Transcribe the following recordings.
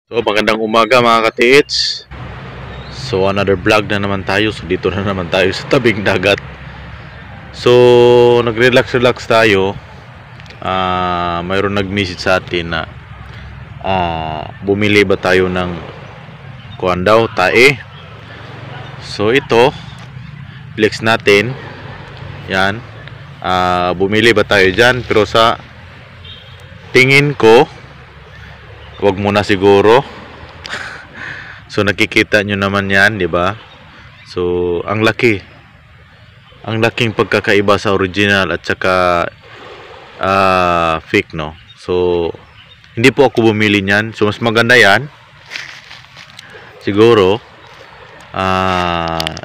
So magandang umaga mga ka-TH. So another vlog na naman tayo. So dito na naman tayo sa tabing dagat. So nagre-relax tayo. Mayroon nag-message sa atin na bumili ba tayo ng kuwan daw, tae. So ito, flex natin. Yan. Bumili ba tayo dyan? Pero sa tingin ko, wag muna siguro. So nakikita nyo naman yan, di ba? So ang laking pagkakaiba sa original at saka fake, no? So hindi po ako bumili niyan. So mas maganda yan siguro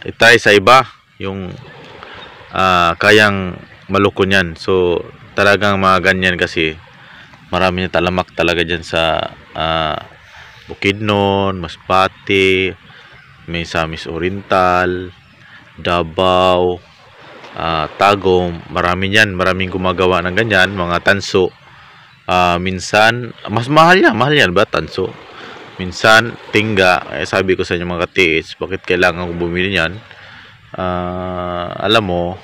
itry sa iba yung kayang maloko niyan. So talagang mga ganyan kasi marami na talamak talaga dyan sa Bukidnon, Masbate, may Misamis Oriental, Davao, Tagum, marami yan, maraming gumagawa ng ganyan, mga tanso. Minsan, mas mahal yan ba, tanso? Minsan, tingga. Sabi ko sa inyo mga ka-TH, bakit kailangan ko bumili yan? Alam mo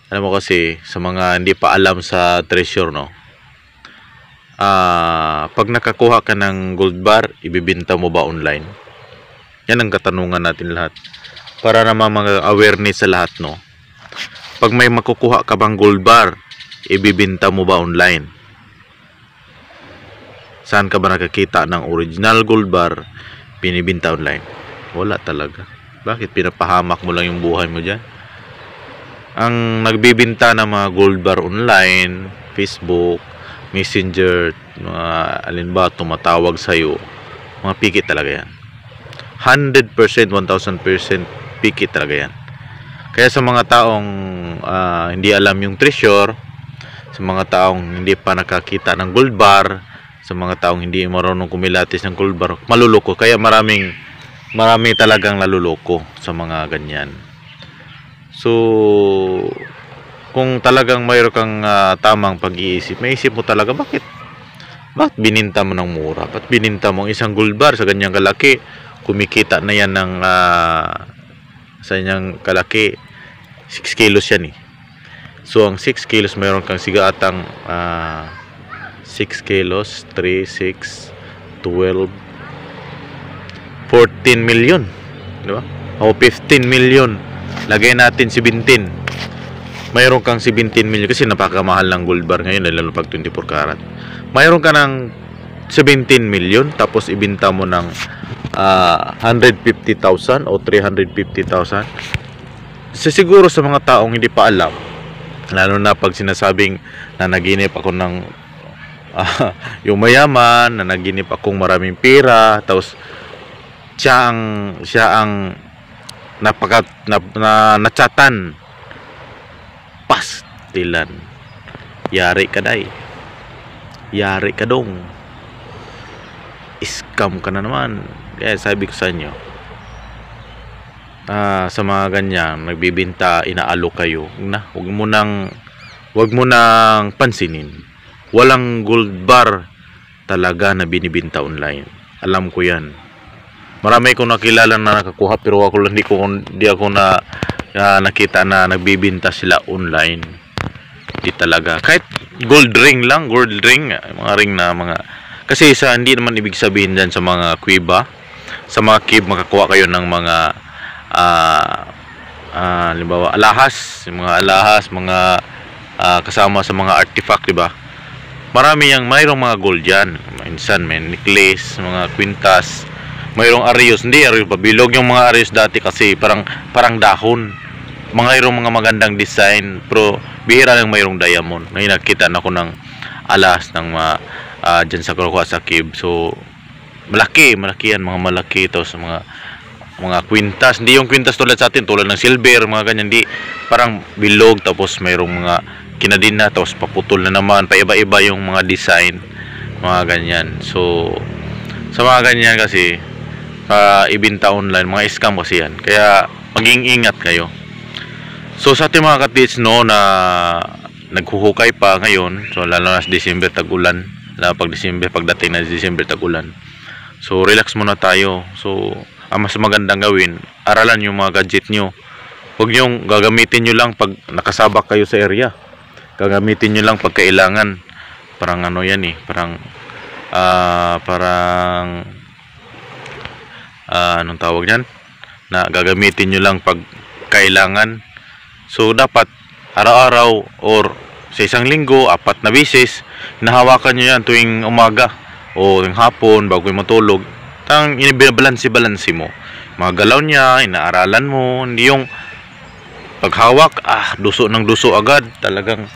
kasi, sa mga hindi pa alam sa treasure, no? Pag nakakuha ka ng gold bar, ibibenta mo ba online? Yan ang katanungan natin lahat. Para naman mga awareness sa lahat, no? Pag may makukuha ka bang gold bar, ibibenta mo ba online? Saan ka ba nakakita ng original gold bar binibenta online? Wala talaga. Bakit? Pinapahamak mo lang yung buhay mo dyan. Ang nagbibenta ng mga gold bar online, Facebook, Messenger, mga alinba tumatawag sa'yo, mga pikit talaga yan. 100%, 1000% pikit talaga yan. Kaya sa mga taong hindi alam yung treasure, sa mga taong hindi pa nakakita ng gold bar, sa mga taong hindi marunong kumilatis ng gold bar, maluloko. Kaya marami talagang naluloko sa mga ganyan. So kung talagang mayroon kang tamang pag-iisip, may isip mo talaga, bakit bininta mo ng mura? Bakit bininta mo isang gold bar sa ganyang kalaki? Kumikita na yan ng sa ganyang kalaki, 6 kilos yan eh. So ang 6 kilos, mayroon kang sigaatang 6 kilos, 3, 6, 12, 14 million, di ba? O 15 million. Lagay natin 17. Mayroon kang 17 million kasi napakamahal ng gold bar ngayon, lalo pag 24 karat. Mayroon ka ng 17 million tapos ibenta mo ng 150,000 o 350,000. Siguro sa mga taong hindi pa alam, lalo na pag sinasabing na naginip ako ng yung mayaman, na naginip akong maraming pera, tapos siya ang natsatan, pastilan, yari ka day, yari ka dong, scam ka na naman. Kaya sabi ko sa inyo, sa mga ganyan nagbibinta, inaalok kayo na, wag mo nang pansinin. Walang gold bar talaga na binibinta online, alam ko yan. Marami akong nakilala na nakakuha, pero hindi ako nakita na nagbibinta sila online. Di talaga. Kahit gold ring, mga ring na mga, kasi hindi naman ibig sabihin dyan sa mga kuiba, sa mga cave makakuha kayo ng mga halimbawa alahas, mga kasama sa mga artifact, di ba? Mayroong mga gold yan. Minsan may necklace, mga kwintas, mayroong arios, pabilog yung mga arios dati kasi parang dahon. Mayroong mga magandang design, pero bihira lang mayroong diamond. Ngayon nakita na ako ng alas ng dyan sa Kurukuha sa cave. So malaki yan, mga malaki. Tapos mga kwintas, hindi yung kwintas tulad sa atin, tulad ng silver, mga ganyan, hindi, parang bilog, tapos mayroong mga kinadina, tapos paputol na naman, paiba-iba yung mga design, mga ganyan. So sa mga ganyan kasi ibinta online, mga scam kasi yan, kaya maging ingat kayo. So sa ating mga ka-TH, no, na naghuhukay pa ngayon, so lalo na sa December, tag-ulan, lalo pag December, pagdating na December, tag-ulan. So relax muna tayo. So ang mas magandang gawin, aralan yung mga gadget nyo. Huwag yung gagamitin nyo lang pag nakasabak kayo sa area. Gagamitin nyo lang pag kailangan. Parang ano yan eh, parang anong tawag yan, na gagamitin nyo lang pag kailangan. So dapat araw-araw or sa isang linggo 4 na beses hinahawakan nyo yan tuwing umaga o tuwing hapon bago matulog. Tang binabalansi mo mga galaw niya, inaaralan mo. Hindi yung paghawak duso ng duso agad. Talagang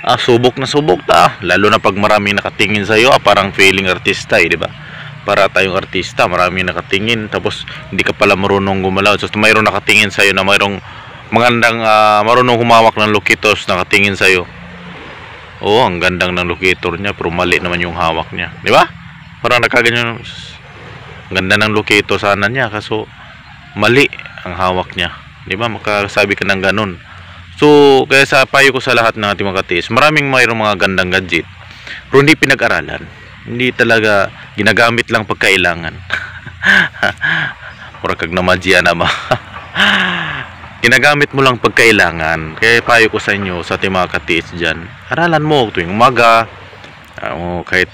subok na subok ta, lalo na pag maraming nakatingin sa iyo. Parang feeling artista di ba? Para tayong artista, maraming nakatingin tapos hindi ka pala marunong gumalaw. So mayroong nakatingin sa iyo na mayroong magandang marunong humawak ng locator nakatingin sa iyo. Oo, ang gandang ng locator niya pero mali naman yung hawak niya, di ba? Parang nakaganyan, ganda ng locator sana niya kaso mali ang hawak niya, di ba? Makasabi ka ng ganun. So kaya sa payo ko sa lahat ng ating mga katiis, mayroong mga gandang gadget pero hindi pinag-aralan, hindi talaga ginagamit lang pagkailangan. Mura kag namadya na ma. Ginagamit mo lang pagkailangan. Kaya payo ko sa inyo, sa ating mga katiis dyan, aralan mo tuwing umaga, kahit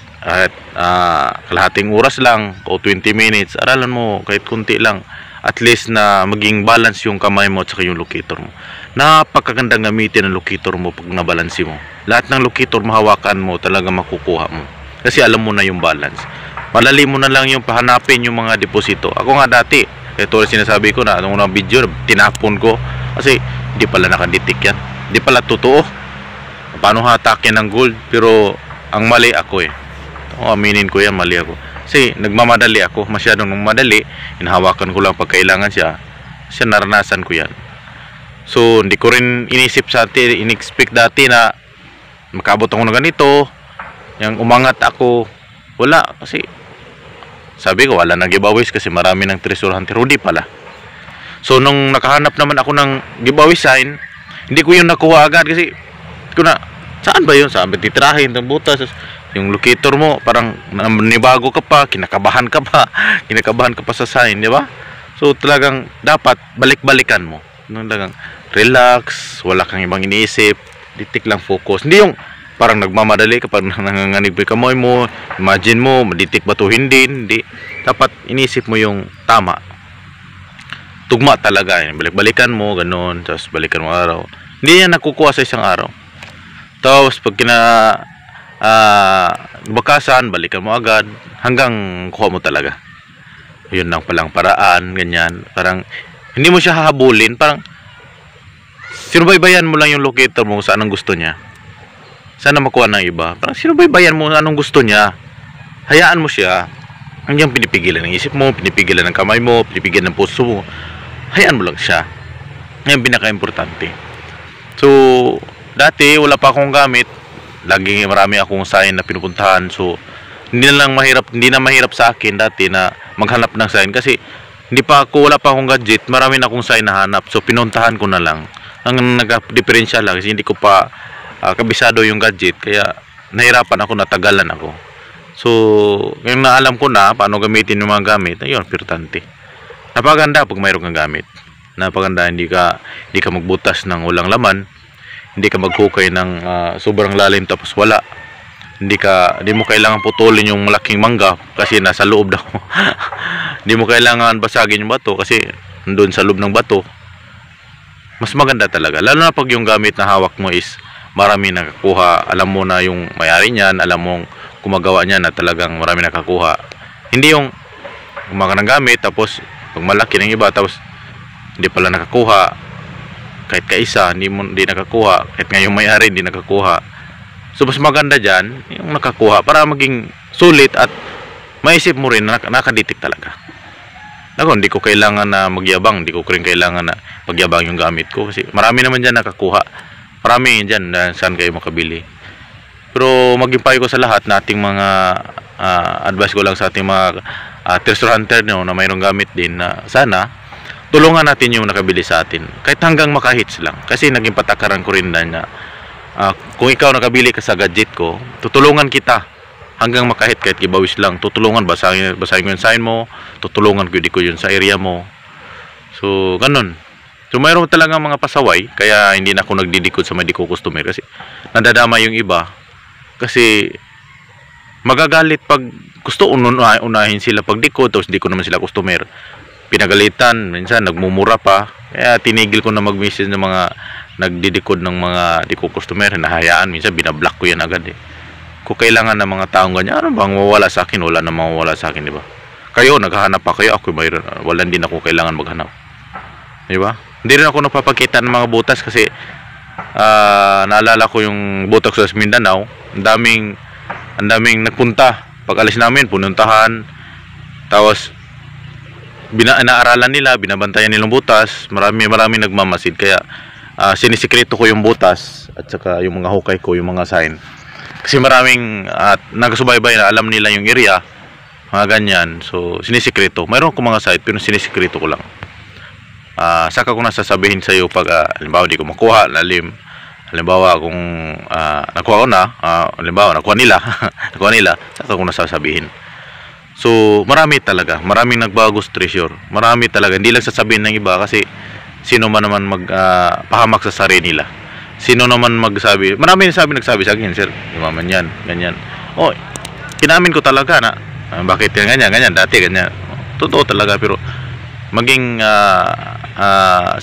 kalahating oras lang o 20 minutes, aralan mo kahit kunti lang, at least na maging balance yung kamay mo at saka yung locator mo. Napakagandang gamitin ang locator mo pag nabalansi mo. Lahat ng locator mahawakan mo, talaga makukuha mo kasi alam mo na yung balance. Malali mo na lang yung pahanapin yung mga deposito. Ako nga dati, ito sinasabi ko na nung unang video, tinapon ko kasi hindi pala nakadetect yan, hindi pala totoo. Paano hatakin ng gold? Pero ang mali ako eh. Aminin ko yan, mali ako kasi nagmamadali ako, masyadong madali. Hinahawakan ko lang pag kailangan siya naranasan ko yan. So hindi ko rin inisip sa atin, in-expect dati na makabot ako ng ganito, yung umangat ako. Wala, kasi sabi ko wala nang giveaways kasi marami ng treasure hunter. Hindi pala. So nung nakahanap naman ako ng giveaway sign, hindi ko yun nakuha agad kasi saan ba yun? Saan ba titirahin ng butas? Yung locator mo parang nibago ka pa, kinakabahan ka pa sa sign, di ba? So talagang dapat balik-balikan mo. Talagang relax, wala kang ibang iniisip, ditik lang, focus. Hindi yung parang nagmamadali kapag nanganganig yung kamay mo, imagine mo, maditik ba to? Hindi. Dapat inisip mo yung tama. Tugma talaga. Balik-balikan mo, ganun. Tapos balikan mo araw. Hindi yan nakukuha sa isang araw. Tapos pag bakasan, balikan mo agad hanggang kuha mo talaga. Yun lang palang paraan, ganyan. Parang hindi mo siya hahabulin. Parang sinubaybayan mo lang yung locator mo saan ang gusto niya. Sana makuha ng iba. Parang sinubaybayan mo anong gusto niya. Hayaan mo siya. Hanggang pinipigilan ng isip mo, pinipigilan ng kamay mo, pinipigilan ng puso mo. Hayaan mo lang siya. Yan pinaka-importante. So dati wala pa akong gamit. Lagi marami akong sign na pinupuntahan. So hindi na mahirap sa akin dati na maghanap ng sign kasi wala pa akong gadget. Marami na akong sign na hanap. So pinuntahan ko na lang. Ang nag-diferensya lang kasi hindi ko pa kabisado yung gadget, kaya nahirapan ako, natagalan ako. So yung naalam ko na paano gamitin yung mga gamit, ayun, importante. Napaganda pag mayroon kang gamit. Napaganda, hindi ka magbutas ng walang laman, hindi ka maghukay ng sobrang lalim tapos wala. Hindi mo kailangan putulin yung malaking mangga kasi nasa loob daw. Hindi mo kailangan basagin yung bato kasi nandun sa loob ng bato. Mas maganda talaga, lalo na pag yung gamit na hawak mo is marami nakakuha, alam mo na yung mayari niyan, alam mong gumagawa niya na talagang marami nakakuha. Hindi yung gumawa ng gamit tapos pag malaki ng iba tapos hindi pala nakakuha, kahit kaisa hindi nakakuha, kahit nga yung mayari hindi nakakuha. So mas maganda dyan yung nakakuha para maging sulit at maisip mo rin na nakaditik talaga. Hindi ko kailangan na magyabang, hindi ko rin kailangan na pagyabang yung gamit ko kasi marami naman dyan nakakuha. Marami dyan na saan kayo makabili. Pero maging payo ko sa lahat na ating mga advice ko lang sa ating mga treasure hunter na mayroong gamit din na sana tulungan natin yung nakabili sa atin kahit hanggang makahits lang. Kasi naging patakaran ko rin na kung ikaw nakabili ka sa gadget ko, tutulungan kita hanggang makahit kahit gibawis lang, tutulungan, basahin ko yung sign mo, tutulungan ko yun sa area mo. So ganun. So mayroon talaga mga pasaway, kaya hindi na ako nagdidikod sa mga diko customer kasi nadadama yung iba. Kasi magagalit pag gusto unahin sila pag dikod, tapos di ko naman sila customer. Pinagalitan, minsan nagmumura pa. Kaya tinigil ko na mag-message ng mga nagdidikod ng mga diko customer, nahayaan, minsan binablock ko yan agad eh. Kung kailangan ng mga taong ganyan, ano bang mawala sa akin? Wala na mawala sa akin, di ba? Kayo, naghahanap pa kayo, ako mayroon, wala din ako kailangan maghanap. Di ba? Hindi rin ako napapakita ng mga butas kasi naalala ko yung butas sa Mindanao, ang daming nagpunta. Pag alis namin, pununtahan, tapos inaaralan nila, binabantayan nilang butas, marami nagmamasid, kaya sinisikreto ko yung butas at saka yung mga hukay ko, yung mga sign. Kasi maraming nagasubaybay na alam nila yung area, mga ganyan. So sinisikreto. Mayroon ko mga site pero sinisikreto ko lang. Saka ko nasasabihin sa iyo pag halimbawa di ko makuha, halimbawa kung nakuha ko na, halimbawa nakuha nila, saka ko nasasabihin. So marami talaga, maraming nagbagos treasure. Marami talaga, hindi lang sasabihin ng iba kasi sino man naman pahamak sa sarili nila. Sino naman magsabi, marami nagsabi sa akin, sir, yumaman yan, ganyan. Oh, kinamin ko talaga na bakit yan ganyan, dati ganyan. Totoo talaga, pero maging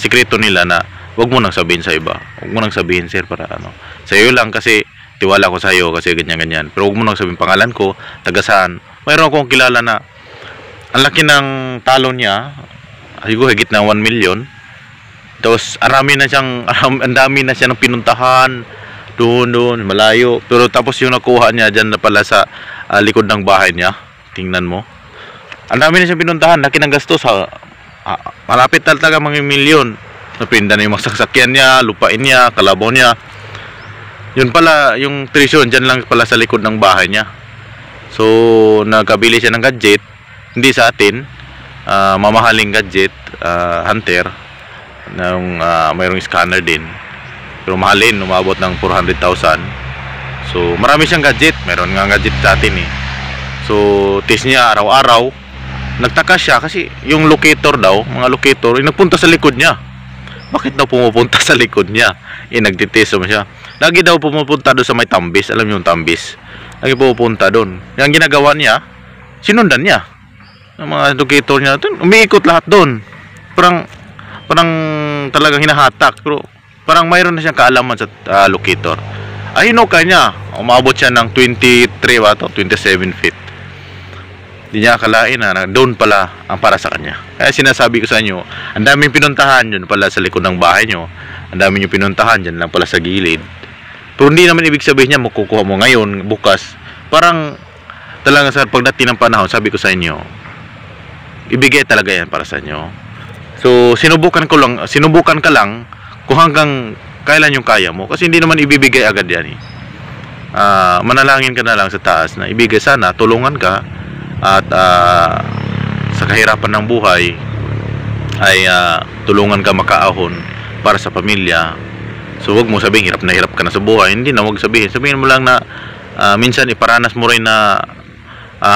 sikreto nila na wag mo nang sabihin sa iba. Wag mo nang sabihin, sir, para ano. Sa iyo lang kasi tiwala ko sa iyo kasi ganyan. Pero wag mo nang sabihin pangalan ko, taga saan. Mayroon akong kilala na ang laki ng talo niya, siguro higit na 1 million. Tapos ang dami na siya ng pinuntahan doon malayo, pero tapos yung nakuha niya dyan na pala sa likod ng bahay niya. Tingnan mo, ang dami na siyang pinuntahan, laki ng gastos, malapit talaga mga milyon. Napinda na yung mga sasakyan niya, lupain niya, kalabaw niya. Yun pala yung treasure dyan lang pala sa likod ng bahay niya. So nagkabili siya ng gadget, hindi sa atin, mamahaling gadget, hunter, mayroong scanner din, pero mahalin, umabot ng 400,000. So marami siyang gadget, mayroon nga gadget sa atin eh. So test niya araw-araw. Nagtaka siya kasi yung locator daw, mga locator, nagpunta sa likod niya. Bakit daw pumupunta sa likod niya? Nagtitest mo siya. Lagi daw pumupunta doon sa may tambis, alam niyo yung tambis, lagi pumupunta doon. Yung ginagawa niya, sinundan niya ang mga locator niya, umiikot lahat doon. Parang talagang hinahatak, pero parang mayroon na siyang kaalaman sa locator. Hinukay niya, umabot siya ng 27 feet. Hindi niya akalain na doon pala ang para sa kanya. Kaya sinasabi ko sa inyo, ang daming pinuntahan yun pala sa likod ng bahay nyo, ang daming yung pinuntahan dyan lang pala sa gilid. Pero hindi naman ibig sabihin niya makukuha mo ngayon, bukas. Parang talaga sa pagdating ng panahon, sabi ko sa inyo, ibigay talaga yan para sa inyo. So sinubukan ka lang kung hanggang kailan yung kaya mo, kasi hindi naman ibibigay agad yan eh. Manalangin ka na lang sa taas na ibigay, sana tulungan ka at sa kahirapan ng buhay ay tulungan ka makaahon para sa pamilya. So wag mo sabihin hirap ka na sa buhay, hindi na, wag sabihin mo lang na minsan iparanas mo rin na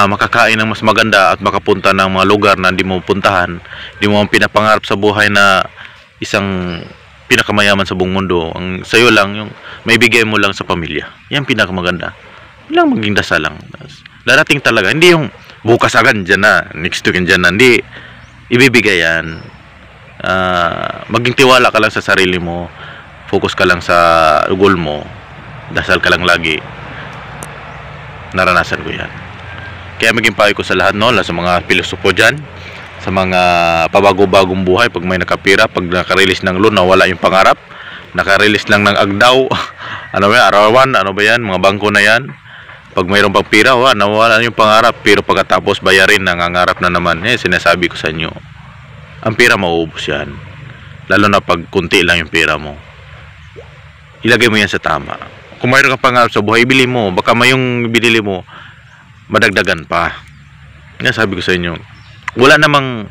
makakain ng mas maganda at makapunta ng mga lugar na hindi mo puntahan, hindi mo pinapangarap sa buhay na isang pinakamayaman sa buong mundo. Ang sayo lang yung maibigay mo lang sa pamilya, yan pinakamaganda. Lang maging dasal lang, darating talaga, hindi yung bukas agad dyan na, next week dyan na, hindi ibibigay yan. Maging tiwala ka lang sa sarili mo, focus ka lang sa goal mo, dasal ka lang lagi. Naranasan ko yan. Kaya maging payo ko sa lahat, no, sa mga pilosopo dyan, sa mga pabago-bagong buhay, pag may nakapira, pag nakarelease ng loan, nawala yung pangarap, nakarelease lang ng agdaw, ano ba yan, arawan, ano ba yan, mga bangko na yan. Pag mayroong pang pira, nawala yung pangarap, pero pagkatapos bayarin, nangangarap na naman. Sinasabi ko sa inyo, ang pira mauubos yan, lalo na pag kunti lang yung pira mo. Ilagay mo yan sa tama. Kung mayroon kang pangarap sa buhay, ibili mo, baka may yung binili mo madagdagan pa. Yan sabi ko sa inyo, wala namang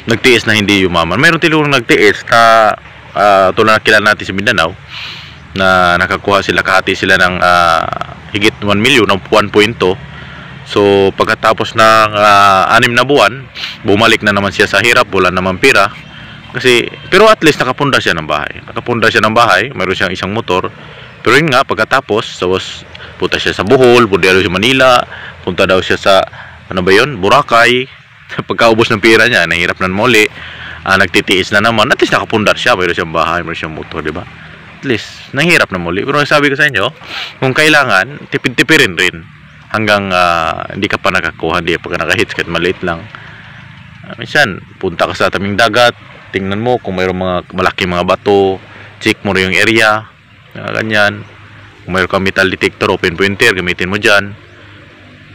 nagtiis na hindi yumaman. Mayroon tilong nagtiis na tulad na kilala natin sa Mindanao, na nakakuha sila, kahati sila ng higit 1 million, ng 1.2. So pagkatapos ng 6 na buwan, bumalik na naman siya sa hirap, wala naman pera. Kasi, pero at least nakapunda siya ng bahay. Mayroon siyang isang motor. Pero yun nga, pagkatapos, punta siya sa Bohol, punta daw siya Manila, punta daw siya sa, ano ba yun, Boracay. Pagkaubos ng pera niya, nahirap na muli. Nagtitiis na naman. At least nakapundar siya, mayroon siyang bahay, mayroon siyang motor, di ba? At least, nahirap na muli. Pero sabi ko sa inyo, kung kailangan, tipid-tipirin rin. Hanggang hindi ka pa nakakuha, hindi pa ka nakahits, kahit maliit lang. Minsan, punta ka sa tabing dagat, tingnan mo kung mayroong mga malaking mga bato, check mo rin yung area, ganyan. Kung mayroon kang metal detector, open pointer, gamitin mo dyan.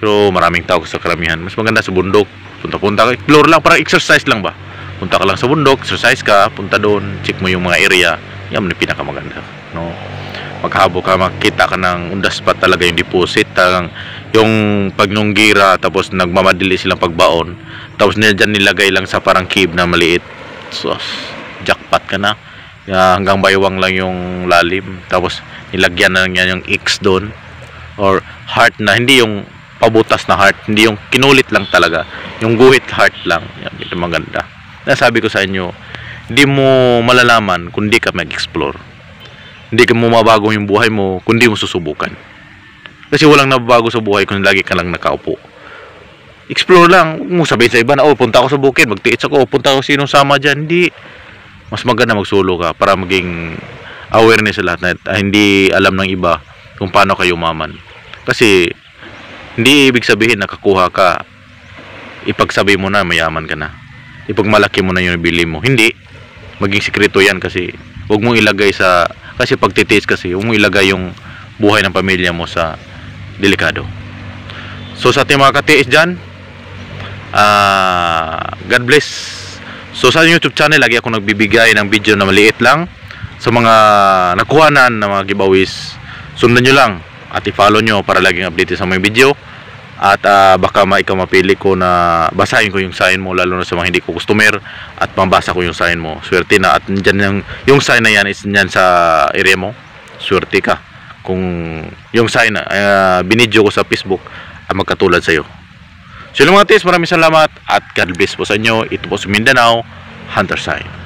Pero maraming tao sa karamihan, mas maganda sa bundok. Punta-punta ka, explore lang, parang exercise lang ba. Punta ka lang sa bundok, exercise ka, punta doon, check mo yung mga area. Yan yung pinakamaganda, no? Maghabo ka, makita ka ng undas pa talaga yung deposit, talagang yung pagnunggira, tapos nagmamadili silang pagbaon, tapos dyan nilagay lang sa parang cave na maliit. So, jackpot ka na. Hanggang baywang lang yung lalim, tapos nilagyan na lang yan yung X doon, or heart na, hindi yung pabutas na heart, hindi yung kinulit lang talaga, yung guhit heart lang. Yan, ito maganda. Nasabi ko sa inyo, hindi mo malalaman kung di ka mag-explore. Hindi ka mo mabago yung buhay mo kung di mo susubukan. Kasi walang nababago sa buhay kung lagi ka lang nakaupo. Explore lang, huwag mo sabihin sa iba na, punta ako sa bukid, magtiits ako, punta ako sinong sama dyan. Hindi. Mas maganda magsolo ka para maging awareness sa lahat na hindi alam ng iba kung paano kayo umaman. Kasi hindi ibig sabihin nakakuha ka, ipagsabi mo na mayaman ka na, ipagmalaki mo na yung bili mo. Hindi. Maging sikreto yan, kasi huwag mong ilagay sa, kasi pagtitiis kasi, huwag mong ilagay yung buhay ng pamilya mo sa delikado. So sa ating mga katiis dyan, God bless. So sa YouTube channel, lagi ako nagbibigay ng video na maliit lang sa mga nakuhanan ng mga giveaways. Sundan nyo lang at i-follow nyo para laging update sa mga video. At baka ikaw mapili ko na basahin ko yung sign mo, lalo na sa mga hindi ko customer, at mabasa ko yung sign mo. Swerte na. At dyan yung sign na yan is dyan sa area mo. Swerte ka kung yung sign na binidyo ko sa Facebook magkatulad sa'yo. So yun mga tis, maraming salamat at God bless po sa inyo. Ito po sa Mindanao Hunter Sign.